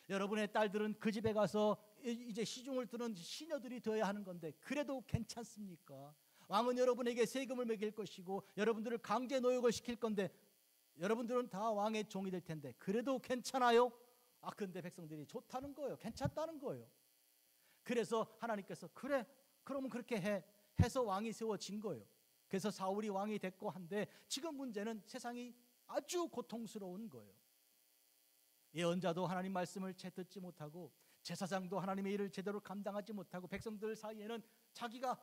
여러분의 딸들은 그 집에 가서 이제 시중을 두는 시녀들이 되어야 하는 건데 그래도 괜찮습니까? 왕은 여러분에게 세금을 매길 것이고 여러분들을 강제 노역을 시킬 건데 여러분들은 다 왕의 종이 될 텐데 그래도 괜찮아요? 근데 백성들이 좋다는 거예요. 괜찮다는 거예요. 그래서 하나님께서 그래, 그러면 그렇게 해서 왕이 세워진 거예요. 그래서 사울이 왕이 됐고 한데 지금 문제는 세상이 아주 고통스러운 거예요. 예언자도 하나님 말씀을 채 듣지 못하고 제사장도 하나님의 일을 제대로 감당하지 못하고 백성들 사이에는 자기가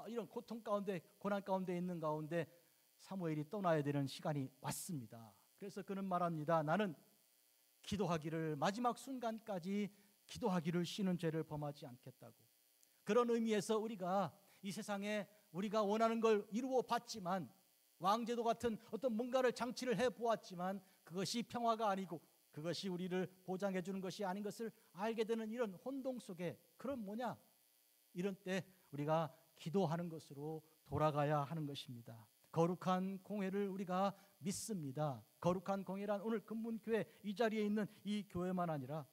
이런 고통 가운데, 고난 가운데 있는 가운데 사무엘이 떠나야 되는 시간이 왔습니다. 그래서 그는 말합니다. 나는 기도하기를, 마지막 순간까지 기도하기를 쉬는 죄를 범하지 않겠다고. 그런 의미에서 우리가 이 세상에 우리가 원하는 걸 이루어 봤지만, 왕제도 같은 어떤 뭔가를 장치를 해보았지만 그것이 평화가 아니고 그것이 우리를 보장해 주는 것이 아닌 것을 알게 되는 이런 혼동 속에, 그럼 뭐냐? 이런 때 우리가 기도하는 것으로 돌아가야 하는 것입니다. 거룩한 공회를 우리가 믿습니다. 거룩한 공회란 오늘 금문교회 이 자리에 있는 이 교회만 아니라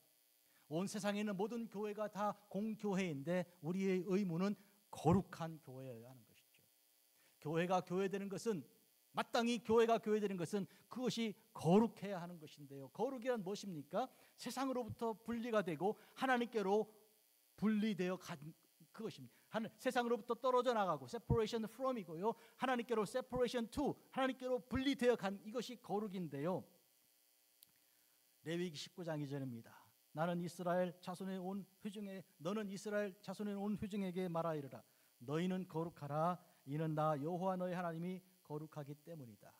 온 세상에 있는 모든 교회가 다 공교회인데 우리의 의무는 거룩한 교회여야 하는 것이죠. 교회가 교회되는 것은, 마땅히 교회가 교회되는 것은 그것이 거룩해야 하는 것인데요. 거룩이란 무엇입니까? 세상으로부터 분리가 되고 하나님께로 분리되어 간 그것입니다. 세상으로부터 떨어져 나가고 separation from이고요. 하나님께로 separation to, 하나님께로 분리되어 간 이것이 거룩인데요. 레위기 19장 2절입니다. 나는 이스라엘 자손의 온 회중에 너는 이스라엘 자손의 온 회중에게 말하이르라. 너희는 거룩하라. 이는 나 여호와 너희 하나님이 거룩하기 때문이다.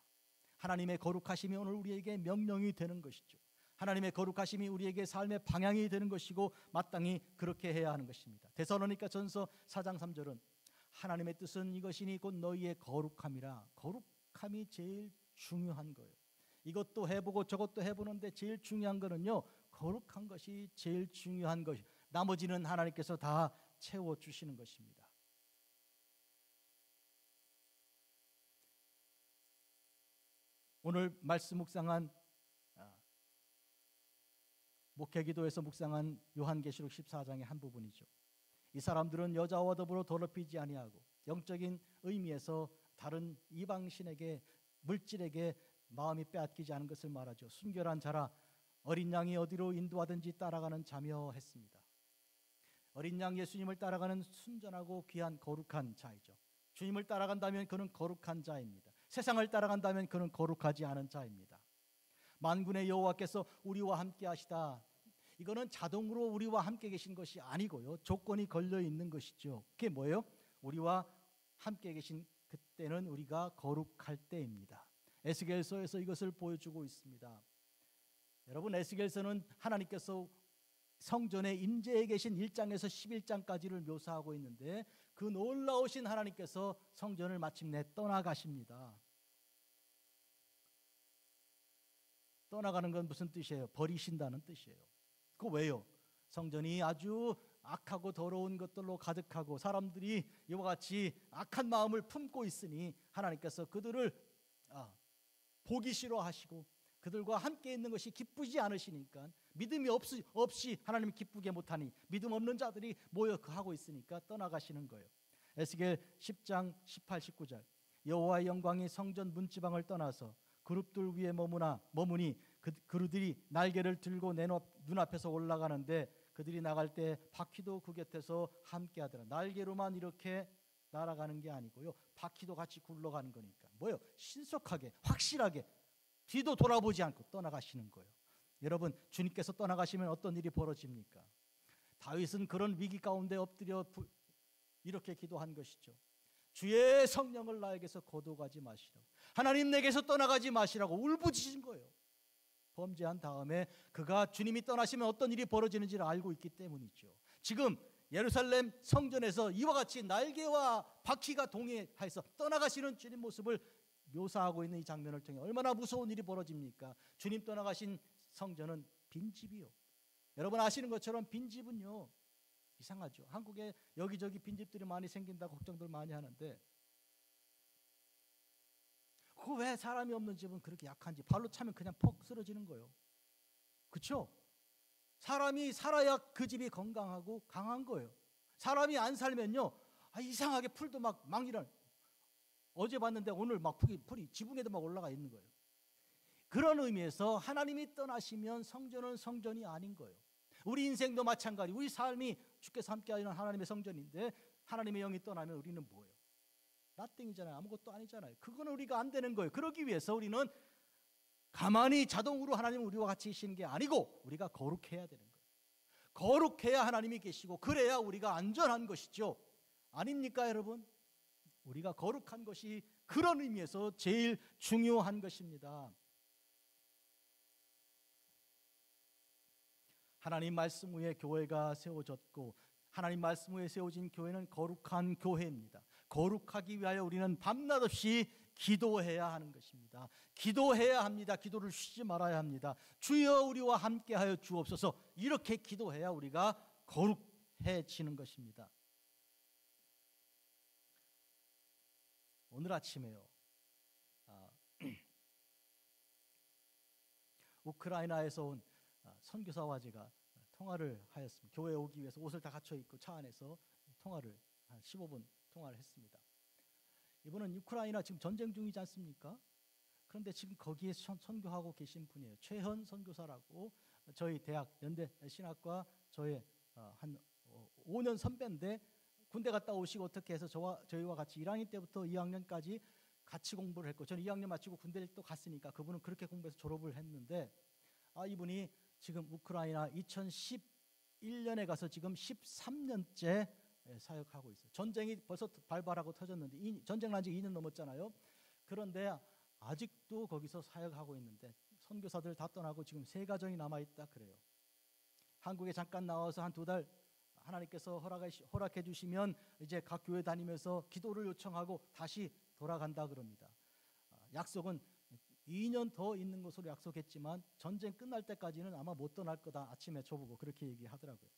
하나님의 거룩하심이 오늘 우리에게 명령이 되는 것이죠. 하나님의 거룩하심이 우리에게 삶의 방향이 되는 것이고 마땅히 그렇게 해야 하는 것입니다. 데살로니가전서 4장 3절은 하나님의 뜻은 이것이니 곧 너희의 거룩함이라. 거룩함이 제일 중요한 거예요. 이것도 해보고 저것도 해보는데 제일 중요한 거는요, 거룩한 것이 제일 중요한 것이, 나머지는 하나님께서 다 채워주시는 것입니다. 오늘 말씀 묵상한 목회기도에서 묵상한 요한계시록 14장의 한 부분이죠. 이 사람들은 여자와 더불어 더럽히지 아니하고 영적인 의미에서 다른 이방신에게 물질에게 마음이 빼앗기지 않은 것을 말하죠. 순결한 자라. 어린 양이 어디로 인도하든지 따라가는 자며 했습니다. 어린 양 예수님을 따라가는 순전하고 귀한 거룩한 자이죠. 주님을 따라간다면 그는 거룩한 자입니다. 세상을 따라간다면 그는 거룩하지 않은 자입니다. 만군의 여호와께서 우리와 함께 하시다. 이거는 자동으로 우리와 함께 계신 것이 아니고요, 조건이 걸려 있는 것이죠. 그게 뭐예요? 우리와 함께 계신 그때는 우리가 거룩할 때입니다. 에스겔서에서 이것을 보여주고 있습니다. 여러분, 에스겔서는 하나님께서 성전에 임재해 계신 1장에서 11장까지를 묘사하고 있는데 그 놀라우신 하나님께서 성전을 마침내 떠나가십니다. 떠나가는 건 무슨 뜻이에요? 버리신다는 뜻이에요. 그거 왜요? 성전이 아주 악하고 더러운 것들로 가득하고 사람들이 이와 같이 악한 마음을 품고 있으니 하나님께서 그들을 보기 싫어하시고 그들과 함께 있는 것이 기쁘지 않으시니까, 믿음이 없이 하나님이 기쁘게 못하니 믿음 없는 자들이 모여 하고 있으니까 떠나가시는 거예요. 에스겔 10장 18, 19절 여호와의 영광이 성전 문지방을 떠나서 그룹들 위에 머무니 그들이 날개를 들고 내 눈앞에서 올라가는데 그들이 나갈 때 바퀴도 그 곁에서 함께 하더라. 날개로만 이렇게 날아가는 게 아니고요, 바퀴도 같이 굴러가는 거니까 뭐예요? 신속하게 확실하게 뒤도 돌아보지 않고 떠나가시는 거예요. 여러분, 주님께서 떠나가시면 어떤 일이 벌어집니까? 다윗은 그런 위기 가운데 엎드려 이렇게 기도한 것이죠. 주의 성령을 나에게서 거두가지 마시라고, 하나님 내게서 떠나가지 마시라고 울부짖은 거예요. 범죄한 다음에 그가 주님이 떠나시면 어떤 일이 벌어지는지를 알고 있기 때문이죠. 지금 예루살렘 성전에서 이와 같이 날개와 바퀴가 동행해서 떠나가시는 주님 모습을 묘사하고 있는 이 장면을 통해 얼마나 무서운 일이 벌어집니까? 주님 떠나가신 성전은 빈집이요. 여러분 아시는 것처럼 빈집은요, 이상하죠. 한국에 여기저기 빈집들이 많이 생긴다고 걱정들 많이 하는데, 그 왜 사람이 없는 집은 그렇게 약한지, 발로 차면 그냥 퍽 쓰러지는 거예요. 그렇죠? 사람이 살아야 그 집이 건강하고 강한 거예요. 사람이 안 살면요, 이상하게 풀도 막 망이란, 어제 봤는데 오늘 막 풀이 지붕에도 막 올라가 있는 거예요. 그런 의미에서 하나님이 떠나시면 성전은 성전이 아닌 거예요. 우리 인생도 마찬가지. 우리 삶이 주께서 함께하는 하나님의 성전인데 하나님의 영이 떠나면 우리는 뭐예요? 나띵이잖아요. 아무것도 아니잖아요. 그거는 우리가 안 되는 거예요. 그러기 위해서 우리는 가만히 자동으로 하나님은 우리와 같이 계시는 게 아니고 우리가 거룩해야 되는 거예요. 거룩해야 하나님이 계시고 그래야 우리가 안전한 것이죠. 아닙니까 여러분? 우리가 거룩한 것이 그런 의미에서 제일 중요한 것입니다. 하나님 말씀 위에 교회가 세워졌고 하나님 말씀 위에 세워진 교회는 거룩한 교회입니다. 거룩하기 위하여 우리는 밤낮 없이 기도해야 하는 것입니다. 기도해야 합니다. 기도를 쉬지 말아야 합니다. 주여 우리와 함께하여 주옵소서. 이렇게 기도해야 우리가 거룩해지는 것입니다. 오늘 아침에요, 우크라이나에서 온 선교사와 제가 통화를 하였습니다. 교회에 오기 위해서 옷을 다 갖춰 입고 차 안에서 통화를 한 15분 통화를 했습니다. 이분은 우크라이나 지금 전쟁 중이지 않습니까? 그런데 지금 거기에 선교하고 계신 분이에요. 최현 선교사라고, 저희 대학 연대 신학과 저의 한 5년 선배인데 군대 갔다 오시고 어떻게 해서 저희와 같이 1학년 때부터 2학년까지 같이 공부를 했고, 저는 2학년 마치고 군대를 또 갔으니까 그분은 그렇게 공부해서 졸업을 했는데, 이분이 지금 우크라이나 2011년에 가서 지금 13년째 사역하고 있어요. 전쟁이 벌써 발발하고 터졌는데 전쟁 난 지 2년 넘었잖아요. 그런데 아직도 거기서 사역하고 있는데 선교사들 다 떠나고 지금 3가정이 남아있다 그래요. 한국에 잠깐 나와서 한 2달 하나님께서 허락해 주시면 이제 각 교회 다니면서 기도를 요청하고 다시 돌아간다 그럽니다. 약속은 2년 더 있는 것으로 약속했지만 전쟁 끝날 때까지는 아마 못 떠날 거다. 아침에 저보고 그렇게 얘기하더라고요.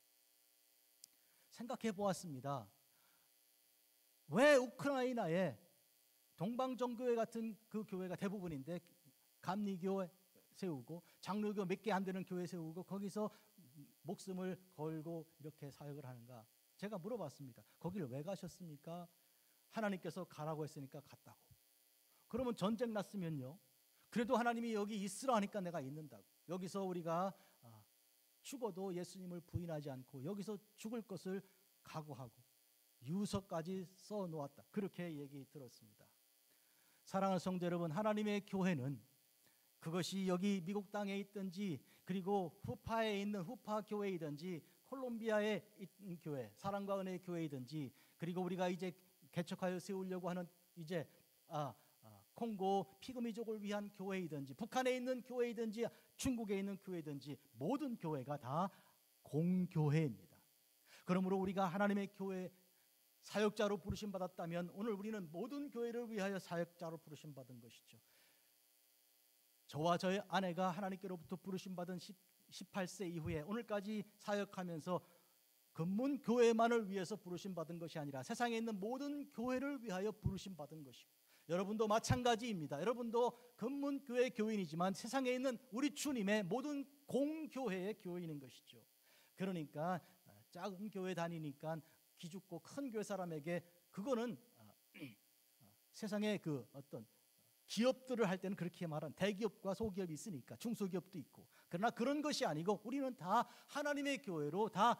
생각해 보았습니다. 왜 우크라이나에 동방정교회 같은 그 교회가 대부분인데 감리교 세우고 장로교 몇 개 안 되는 교회 세우고 거기서 목숨을 걸고 이렇게 사역을 하는가? 제가 물어봤습니다. 거기를 왜 가셨습니까? 하나님께서 가라고 했으니까 갔다고. 그러면 전쟁 났으면요. 그래도 하나님이 여기 있으라 하니까 내가 있는다고. 여기서 우리가 죽어도 예수님을 부인하지 않고 여기서 죽을 것을 각오하고 유서까지 써놓았다. 그렇게 얘기 들었습니다. 사랑하는 성도 여러분, 하나님의 교회는 그것이 여기 미국 땅에 있든지 그리고 후파에 있는 후파 교회이든지 콜롬비아에 있는 교회, 사랑과 은혜의 교회이든지 그리고 우리가 이제 개척하여 세우려고 하는 이제 콩고 피그미족을 위한 교회이든지 북한에 있는 교회이든지 중국에 있는 교회이든지 모든 교회가 다 공교회입니다. 그러므로 우리가 하나님의 교회 사역자로 부르심 받았다면 오늘 우리는 모든 교회를 위하여 사역자로 부르심 받은 것이죠. 저와 저의 아내가 하나님께로부터 부르심 받은 18세 이후에 오늘까지 사역하면서 근문 교회만을 위해서 부르심 받은 것이 아니라 세상에 있는 모든 교회를 위하여 부르심 받은 것이고 여러분도 마찬가지입니다. 여러분도 근문 교회 교인이지만 세상에 있는 우리 주님의 모든 공교회의 교인인 것이죠. 그러니까 작은 교회 다니니까 기죽고 큰 교회 사람에게 그거는 세상의 그 어떤 기업들을 할 때는 그렇게 말한 대기업과 소기업이 있으니까 중소기업도 있고 그러나 그런 것이 아니고 우리는 다 하나님의 교회로 다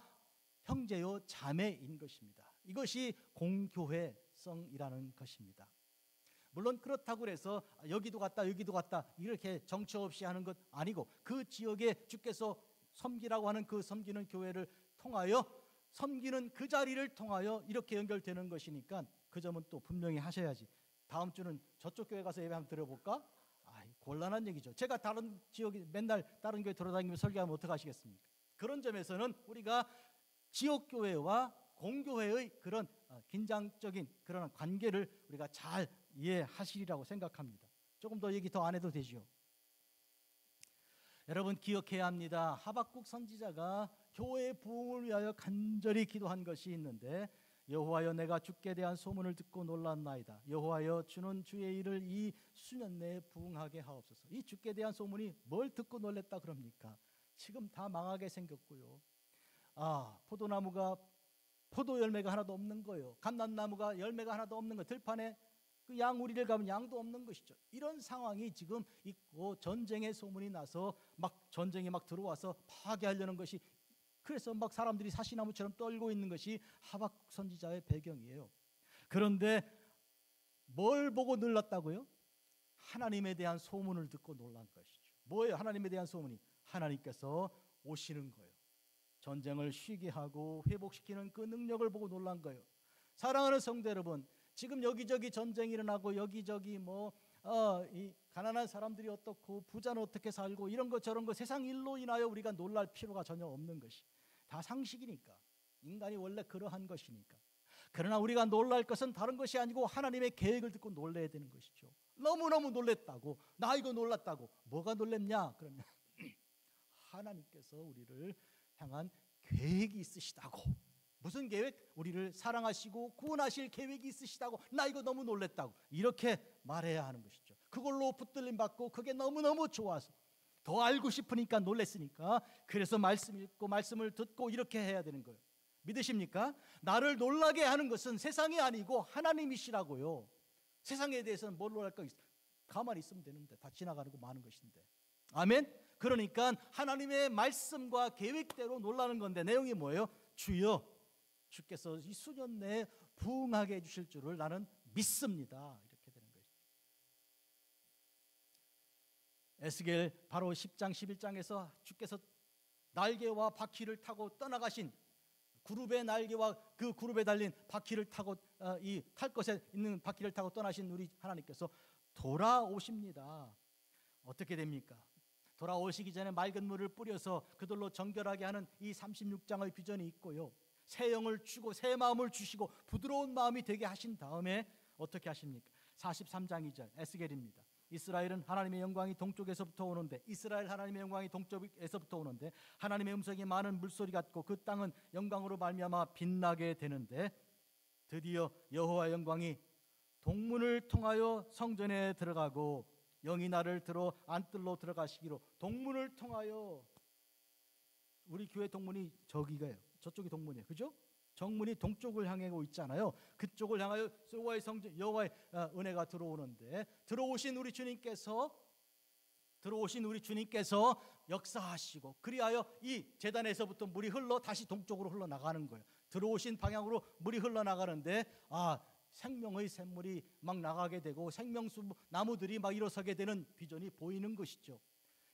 형제요 자매인 것입니다. 이것이 공교회성이라는 것입니다. 물론 그렇다고 해서 여기도 갔다 여기도 갔다 이렇게 정처 없이 하는 것 아니고 그 지역에 주께서 섬기라고 하는 그 섬기는 교회를 통하여 섬기는 그 자리를 통하여 이렇게 연결되는 것이니까 그 점은 또 분명히 하셔야지. 다음 주는 저쪽 교회 가서 예배 한번 드려볼까? 곤란한 얘기죠. 제가 다른 지역에 맨날 다른 교회 돌아다니면서 설교하면 어떡하시겠습니까? 그런 점에서는 우리가 지역교회와 공교회의 그런 긴장적인 그런 관계를 우리가 잘 이해하시리라고 생각합니다. 조금 더 얘기 더 안 해도 되죠. 여러분 기억해야 합니다. 하박국 선지자가 교회의 부흥을 위하여 간절히 기도한 것이 있는데 여호와여 내가 주께 대한 소문을 듣고 놀랐나이다. 여호와여 주는 주의 일을 이 수년 내에 부흥하게 하옵소서. 이 주께 대한 소문이 뭘 듣고 놀랬다 그럽니까? 지금 다 망하게 생겼고요. 포도나무가 포도 열매가 하나도 없는 거예요. 감람나무가 열매가 하나도 없는 거예요. 들판에 그 양우리를 가면 양도 없는 것이죠. 이런 상황이 지금 있고 전쟁의 소문이 나서 막 전쟁이 막 들어와서 파괴하려는 것이 그래서 막 사람들이 사시나무처럼 떨고 있는 것이 하박국 선지자의 배경이에요. 그런데 뭘 보고 놀랐다고요? 하나님에 대한 소문을 듣고 놀란 것이죠. 뭐예요? 하나님에 대한 소문이 하나님께서 오시는 거예요. 전쟁을 쉬게 하고 회복시키는 그 능력을 보고 놀란 거예요. 사랑하는 성도 여러분, 지금 여기저기 전쟁이 일어나고 여기저기 이 가난한 사람들이 어떻고 부자는 어떻게 살고 이런 거 저런 거 세상 일로 인하여 우리가 놀랄 필요가 전혀 없는 것이 다 상식이니까 인간이 원래 그러한 것이니까. 그러나 우리가 놀랄 것은 다른 것이 아니고 하나님의 계획을 듣고 놀라야 되는 것이죠. 너무너무 놀랬다고 나 이거 놀랐다고 뭐가 놀랍냐 그러면 하나님께서 우리를 향한 계획이 있으시다고. 무슨 계획? 우리를 사랑하시고 구원하실 계획이 있으시다고. 나 이거 너무 놀랬다고 이렇게 말해야 하는 것이죠. 그걸로 붙들림 받고 그게 너무너무 좋아서 더 알고 싶으니까 놀랬으니까 그래서 말씀 읽고 말씀을 듣고 이렇게 해야 되는 거예요. 믿으십니까? 나를 놀라게 하는 것은 세상이 아니고 하나님이시라고요. 세상에 대해서는 뭘 놀랄 거 있어요? 가만히 있으면 되는데 다 지나가는 거 많은 것인데. 아멘? 그러니까 하나님의 말씀과 계획대로 놀라는 건데 내용이 뭐예요? 주여 주께서 이 수년 내에 부흥하게 해주실 줄을 나는 믿습니다. 이렇게 되는 거예요. 에스겔 바로 10장 11장에서 주께서 날개와 바퀴를 타고 떠나가신 그룹의 날개와 그 그룹에 달린 바퀴를 타고 이 탈 것에 있는 바퀴를 타고 떠나신 우리 하나님께서 돌아오십니다. 어떻게 됩니까? 돌아오시기 전에 맑은 물을 뿌려서 그들로 정결하게 하는 이 36장의 비전이 있고요. 새 영을 주고 새 마음을 주시고 부드러운 마음이 되게 하신 다음에 어떻게 하십니까? 43장 2절 에스겔입니다. 이스라엘은 하나님의 영광이 동쪽에서부터 오는데 이스라엘 하나님의 영광이 동쪽에서부터 오는데 하나님의 음성이 많은 물소리 같고 그 땅은 영광으로 말미암아 빛나게 되는데 드디어 여호와의 영광이 동문을 통하여 성전에 들어가고 영이 나를 들어 안뜰로 들어가시기로. 동문을 통하여. 우리 교회 동문이 저기가요. 저쪽이 동문이에요. 그죠? 정문이 동쪽을 향하고 있잖아요. 그쪽을 향하여 여호와의 성전, 여호와의 은혜가 들어오는데 들어오신 우리 주님께서 역사하시고 그리하여 이 제단에서부터 물이 흘러 다시 동쪽으로 흘러나가는 거예요. 들어오신 방향으로 물이 흘러나가는데 생명의 샘물이 막 나가게 되고 생명수 나무들이 막 일어서게 되는 비전이 보이는 것이죠.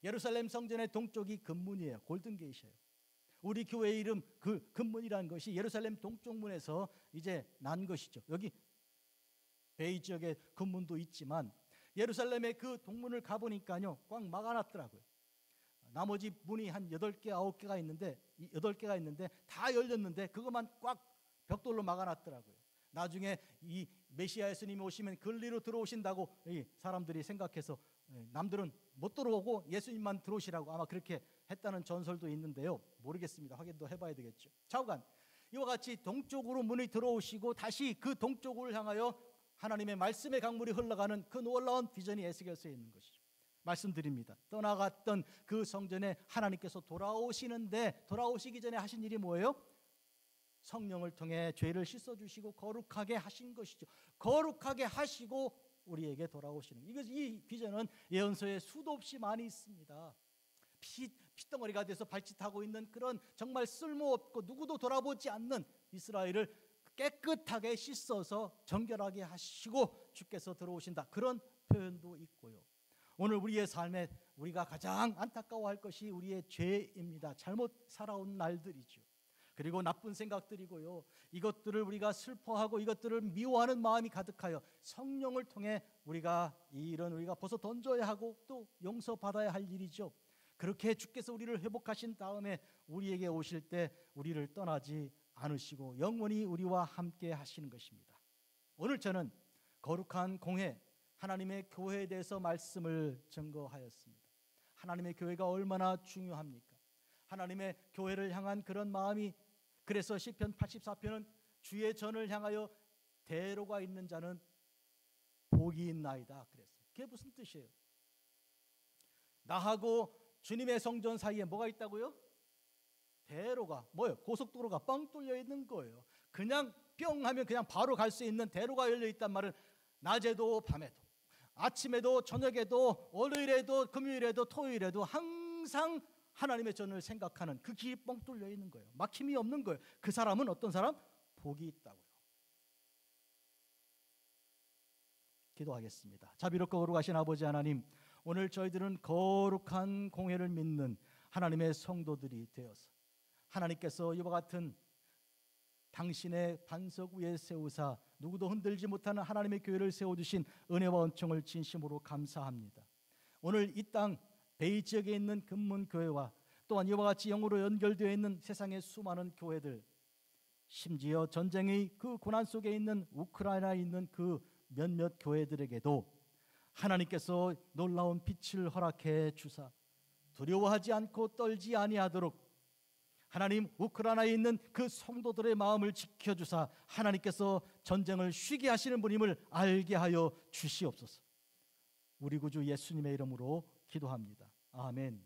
예루살렘 성전의 동쪽이 근문이에요. 골든게이트예요. 우리 교회 이름 그 근문이라는 것이 예루살렘 동쪽문에서 이제 난 것이죠. 여기 베이 지역에 근문도 있지만 예루살렘의 그 동문을 가보니까요 꽉 막아놨더라고요. 나머지 문이 한 8개, 9개가 있는데 8개가 있는데 다 열렸는데 그것만 꽉 벽돌로 막아놨더라고요. 나중에 이 메시아 예수님이 오시면 근리로 들어오신다고 사람들이 생각해서 남들은 못 들어오고 예수님만 들어오시라고 아마 그렇게 했다는 전설도 있는데요. 모르겠습니다. 확인도 해봐야 되겠죠. 좌우간 이와 같이 동쪽으로 문이 들어오시고 다시 그 동쪽을 향하여 하나님의 말씀의 강물이 흘러가는 그 놀라운 비전이 에스겔서에 있는 것이죠. 말씀드립니다. 떠나갔던 그 성전에 하나님께서 돌아오시는데 돌아오시기 전에 하신 일이 뭐예요? 성령을 통해 죄를 씻어주시고 거룩하게 하신 것이죠. 거룩하게 하시고 우리에게 돌아오시는 이 비전은 예언서에 수도 없이 많이 있습니다. 피덩어리가 돼서 발짓하고 있는 그런 정말 쓸모없고 누구도 돌아보지 않는 이스라엘을 깨끗하게 씻어서 정결하게 하시고 주께서 들어오신다. 그런 표현도 있고요. 오늘 우리의 삶에 우리가 가장 안타까워할 것이 우리의 죄입니다. 잘못 살아온 날들이죠. 그리고 나쁜 생각들이고요. 이것들을 우리가 슬퍼하고 이것들을 미워하는 마음이 가득하여 성령을 통해 우리가 이 일은 우리가 벗어 던져야 하고 또 용서받아야 할 일이죠. 그렇게 주께서 우리를 회복하신 다음에 우리에게 오실 때 우리를 떠나지 않으시고 영원히 우리와 함께 하시는 것입니다. 오늘 저는 거룩한 공회, 하나님의 교회에 대해서 말씀을 증거하였습니다. 하나님의 교회가 얼마나 중요합니까? 하나님의 교회를 향한 그런 마음이 그래서 시편 84편은 주의 전을 향하여 대로가 있는 자는 복이 있나이다 그랬어요. 그게 무슨 뜻이에요? 나하고 주님의 성전 사이에 뭐가 있다고요? 대로가 뭐예요? 고속도로가 뻥 뚫려 있는 거예요. 그냥 뿅 하면 그냥 바로 갈 수 있는 대로가 열려 있단 말은 낮에도 밤에도 아침에도 저녁에도 월요일에도 금요일에도 토요일에도 항상 하나님의 전을 생각하는 그 길이 뻥 뚫려 있는 거예요. 막힘이 없는 거예요. 그 사람은 어떤 사람? 복이 있다고요. 기도하겠습니다. 자비롭고 거룩하신 아버지 하나님, 오늘 저희들은 거룩한 공회를 믿는 하나님의 성도들이 되어서 하나님께서 이와 같은 당신의 반석 위에 세우사 누구도 흔들지 못하는 하나님의 교회를 세워주신 은혜와 은총을 진심으로 감사합니다. 오늘 이 땅 베이 지역에 있는 근문교회와 또한 이와 같이 영으로 연결되어 있는 세상의 수많은 교회들, 심지어 전쟁의 그 고난 속에 있는 우크라이나에 있는 그 몇몇 교회들에게도 하나님께서 놀라운 빛을 허락해 주사 두려워하지 않고 떨지 아니하도록 하나님 우크라이나에 있는 그 성도들의 마음을 지켜주사 하나님께서 전쟁을 쉬게 하시는 분임을 알게 하여 주시옵소서. 우리 구주 예수님의 이름으로 기도합니다. 아멘.